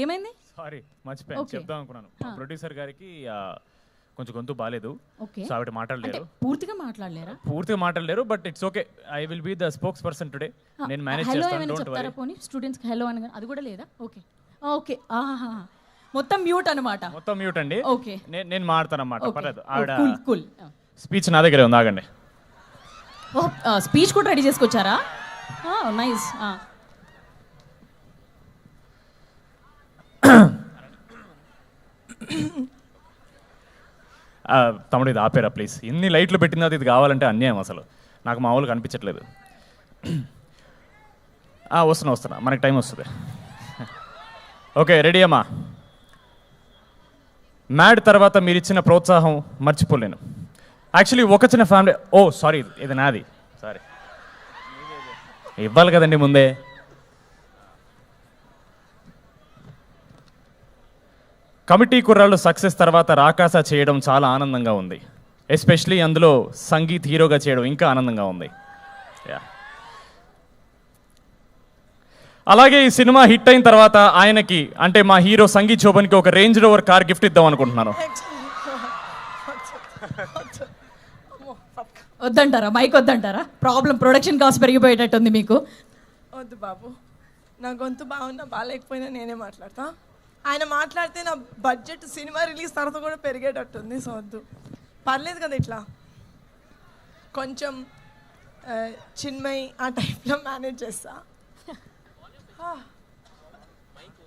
ఏమైంది? సారీ మర్చిపోయాను చెప్దాం అనుకున్నాను. ప్రొడ్యూసర్ గారికి కొంచెం గొంతు బాలేదు, సో ఆవిడ మాట్లాడలేరు. పూర్తిగా మాట్లాడలేరు, but it's okay. I will be the spokes person today. నేను మేనేజ్ చేస్తాను. Don't worry. పోనీ స్టూడెంట్స్ కి హలో అని అది కూడా లేదా? Okay okay. మొత్తం మ్యూట్ అన్నమాట. మొత్తం మ్యూట్ అండి. ఓకే, నేను మాడతాను అన్నమాట. పర్లేదు. ఆవిడ కూల్. స్పీచ్ నా దగ్గరే ఉంది, ఆగండి. స్పీచ్ కూడా రెడీ చేసుకొచ్చారా? నైస్. తమ్ముడు ఇది ఆపేరా ప్లీజ్. ఎన్ని లైట్లు పెట్టిందో ఇది కావాలంటే అన్యాయం. అసలు నాకు మామూలుగా కనిపించట్లేదు. వస్తున్నా, మనకి టైం వస్తుంది. ఓకే, రెడీ అమ్మా. మ్యాడ్ తర్వాత మీరు ఇచ్చిన ప్రోత్సాహం మర్చిపోలేను. యాక్చువల్లీ ఒక చిన్న ఫ్యామిలీ. సారీ, ఇది నాది. సారీ, ఇవ్వాలి కదండి ముందే. కమిటీ కుర్రాళ్ళు సక్సెస్ తర్వాత రాకాస చేయడం చాలా ఆనందంగా ఉంది. ఎస్పెషలీ అందులో సంగీత్ హీరోగా చేయడం ఇంకా ఆనందంగా ఉంది. అలాగే ఈ సినిమా హిట్ అయిన తర్వాత ఆయనకి, అంటే మా హీరో సంగీత్ శోభన్కి ఒక రేంజ్ రోవర్ కార్ గిఫ్ట్ ఇద్దాం అనుకుంటున్నాను. వద్దంటారా? మైక్ వద్దంటారా? ప్రాబ్లం, ప్రొడక్షన్ కాస్ట్ పెరిగిపోయేటట్టుంది మీకు. వద్దు బాబు, నా గొంతు బాగున్నా బాగాలేకపోయినా నేనే మాట్లాడతా. ఆయన మాట్లాడితే నా బడ్జెట్ సినిమా రిలీజ్ తర్వాత కూడా పెరిగేటట్టుంది. సో వద్దు, పర్లేదు కదా. ఇట్లా కొంచెం చిన్మయి ఆ టైప్లో మేనేజ్ చేస్తా.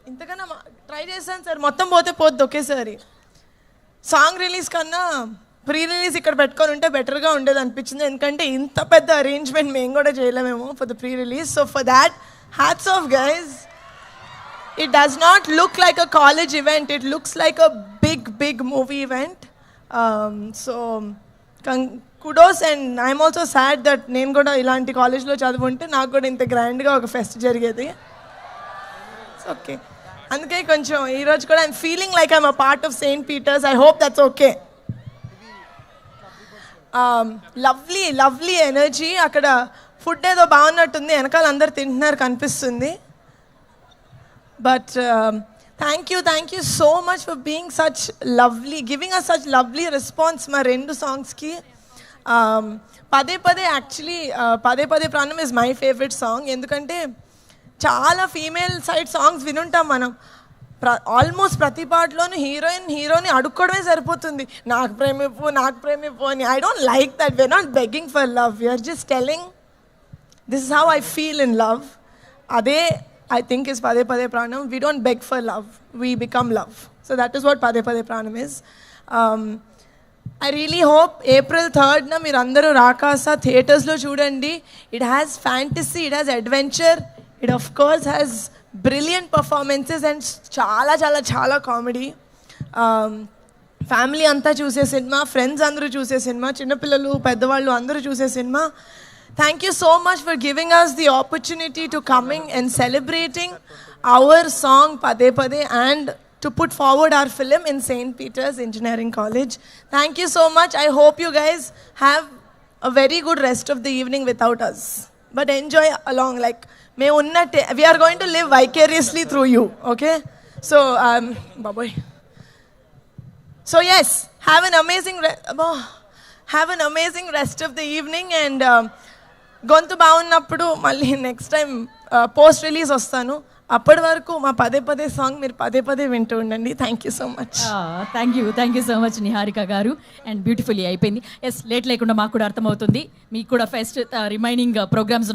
ఇంతకన్నా ట్రై చేశాను సార్, మొత్తం పోతే పోద్ది ఒకేసారి. సాంగ్ రిలీజ్ కన్నా ప్రీ రిలీజ్ ఇక్కడ పెట్టుకొని ఉంటే బెటర్గా ఉండేది అనిపించింది. ఎందుకంటే ఇంత పెద్ద అరేంజ్మెంట్ మేము కూడా చేయలేమేమో for the pre release. So for that hats off guys. It does not look like a college event. It looks like a big movie event. So kudos, and I'm also sad that నేను కూడా ఇలాంటి కాలేజ్లో చదువుంటే నాకు కూడా ఇంత గ్రాండ్గా ఒక pest జరిగేది. ఓకే, అందుకే కొంచెం ఈరోజు కూడా I'm feeling like I'm a part of Saint Peter's. I hope that's okay. Lovely energy. అక్కడ ఫుడ్ ఏదో బాగున్నట్టుంది, వెనకాల అందరు తింటున్నారు కనిపిస్తుంది. But thank you so much for being such lovely, giving us such lovely response ma rendu songs ki. Pade actually Pade Pranam is my favorite song endukante chaala female side songs vinuntam manam. Almost ప్రతి పాటలోనూ హీరోని అడుక్కోవడమే సరిపోతుంది. నాకు ప్రేమిపో అని. I don't like that. We're not begging for love, we're just telling this is how I feel in love. అదే I think is Pade Pade Pranam. We don't beg for love, we become love. So that is what Pade Pade Pranam is. I really hope April 3rd na meer andaru Rakasa theaters lo chudandi. It has fantasy, it has adventure, it of course has brilliant performances and చాలా comedy. Family anta choose cinema, friends andaru choose cinema, chinna pillalu peddavallu andaru choose cinema. Thank you so much for giving us the opportunity to coming and celebrating our song Pade Pade and to put forward our film in St. Peter's Engineering College. Thank you so much. I hope you guys have a very good rest of the evening without us. But enjoy along, like we are going to live vicariously through you, okay? So, bye-bye. So yes, have an amazing rest of the evening, and గొంతు బాగున్నప్పుడు మళ్ళీ next time post release వస్తాను. అప్పటి వరకు మా పదే పదే song మీరు పదే వింటూ ఉండండి. Thank you so much. Thank you so much Niharika గారు. అండ్ బ్యూటిఫుల్లీ అయిపోయింది. ఎస్, లేట్ లేకుండా మాకు కూడా అర్థమవుతుంది. మీకు కూడా ఫెస్ట్ రిమైనింగ్ ప్రోగ్రామ్స్